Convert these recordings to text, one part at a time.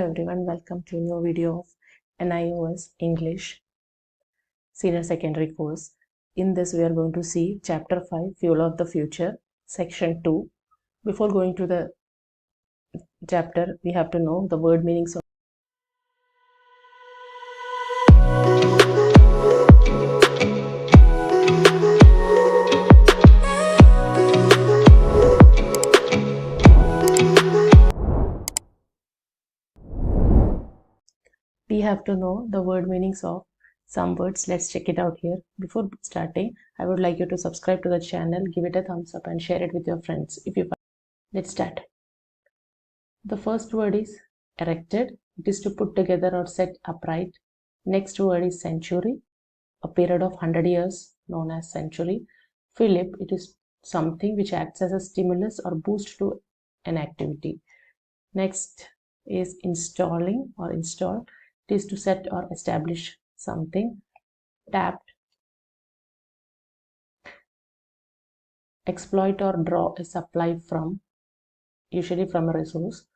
Everyone, welcome to a new video of NIOS English Senior Secondary course. In this we are going to see chapter 5 Fuel of the Future section 2. Before going to the chapter, we have to know the word meanings of some words. Let's check it out here. Before starting, I would like you to subscribe to the channel, give it a thumbs up and share it with your friends if you find. Let's start. The first word is erected. It is to put together or set upright. Next word is century, a period of 100 years known as century. Fillip, it is something which acts as a stimulus or boost to an activity. Next is installing or install. It is to set or establish something. Tapped, exploit or draw a supply from, usually from a resource.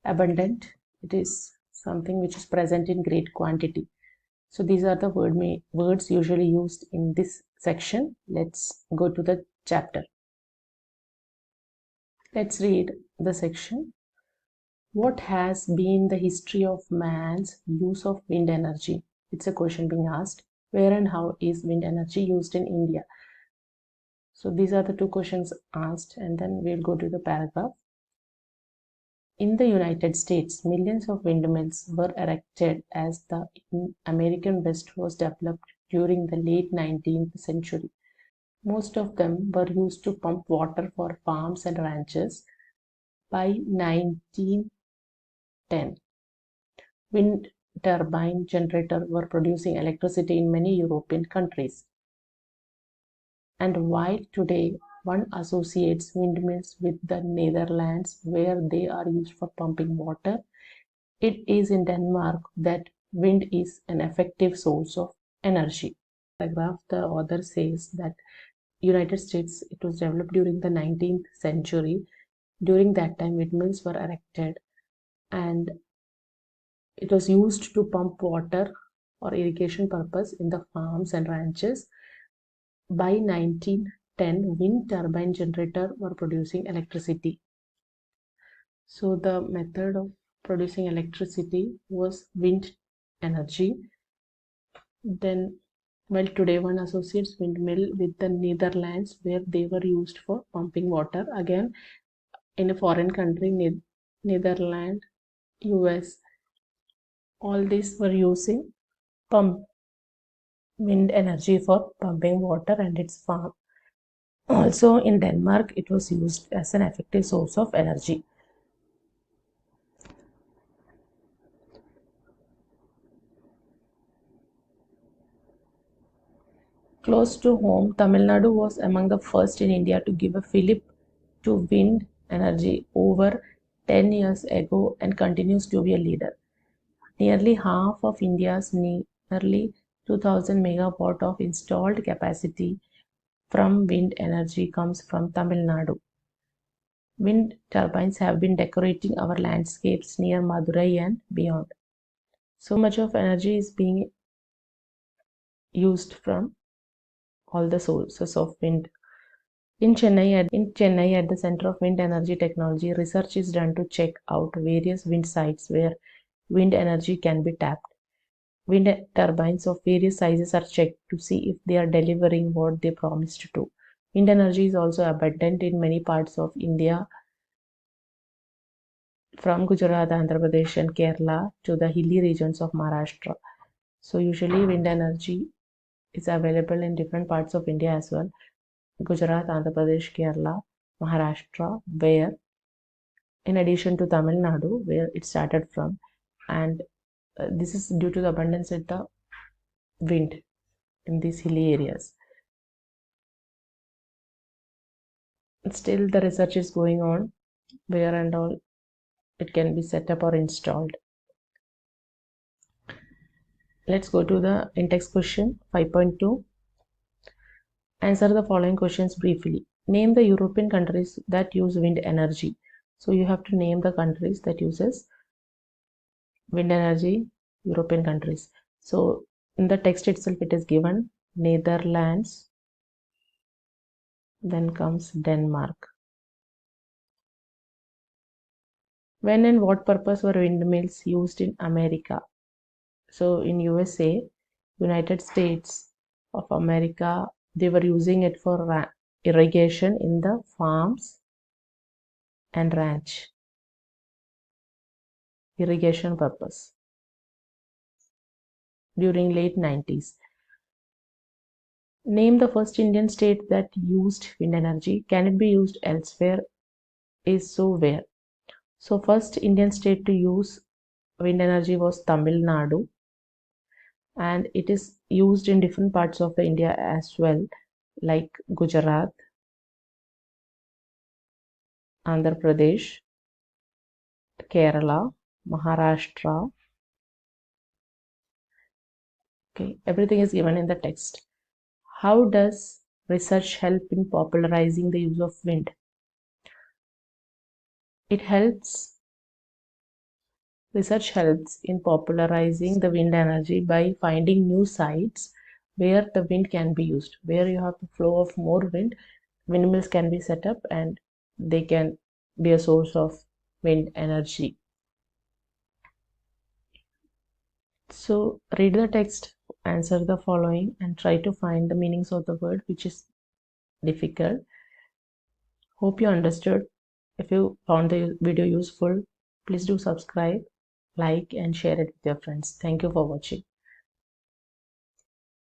Abundant, it is something which is present in great quantity. So these are the words usually used in this section. Let's go to the chapter. Let's read the section. What has been the history of man's use of wind energy? It's a question being asked. Where and how is wind energy used in India? So these are the two questions asked, and then we'll go to the paragraph. In the United States, millions of windmills were erected as the American West was developed during the late 19th century. Most of them were used to pump water for farms and ranches. By 1910, wind turbine generators were producing electricity in many European countries. And while today one associates windmills with the Netherlands, where they are used for pumping water, it is in Denmark that wind is an effective source of energy. Paragraph, the author says that United States, it was developed during the 19th century. During that time, windmills were erected and it was used to pump water or irrigation purpose in the farms and ranches. By 1910, wind turbine generators were producing electricity. So the method of producing electricity was wind energy. Then, well, today one associates windmill with the Netherlands, where they were used for pumping water. Again, in a foreign country, Netherlands, US, all these were using wind energy for pumping water and its farm. Also in Denmark, it was used as an effective source of energy. Close to home, Tamil Nadu was among the first in India to give a fillip to wind energy over 10 years ago and continues to be a leader. Nearly half of India's nearly 2000 megawatt of installed capacity from wind energy comes from Tamil Nadu. Wind turbines have been decorating our landscapes near Madurai and beyond. So much of energy is being used from all the sources of wind. In Chennai, at the Center of Wind Energy Technology, research is done to check out various wind sites where wind energy can be tapped. Wind turbines of various sizes are checked to see if they are delivering what they promised to. Wind energy is also abundant in many parts of India, from Gujarat, Andhra Pradesh and Kerala to the hilly regions of Maharashtra. So usually wind energy is available in different parts of India as well. Gujarat, Andhra Pradesh, Kerala, Maharashtra, where in addition to Tamil Nadu, where it started from, and this is due to the abundance of the wind in these hilly areas. Still the research is going on where and all it can be set up or installed. Let's go to the intext question 5.2. Answer the following questions briefly. Name the European countries that use wind energy. So you have to name the countries that uses wind energy, European countries. So in the text itself it is given Netherlands, then comes Denmark. When and what purpose were windmills used in America? So in USA, United States of America, they were using it for irrigation in the farms and ranch. Irrigation purpose. During late 90s. Name the first Indian state that used wind energy. Can it be used elsewhere? Is so where? So first Indian state to use wind energy was Tamil Nadu, and it is used in different parts of the India as well, like Gujarat, Andhra Pradesh, Kerala, Maharashtra. Okay, everything is given in the text. How does research help in popularizing the use of wind? Research helps in popularizing the wind energy by finding new sites where the wind can be used, where you have the flow of more wind. Windmills can be set up and they can be a source of wind energy. So read the text, answer the following, and try to find the meanings of the word, which is difficult. Hope you understood. If you found the video useful, please do subscribe, like, and share it with your friends. Thank you for watching.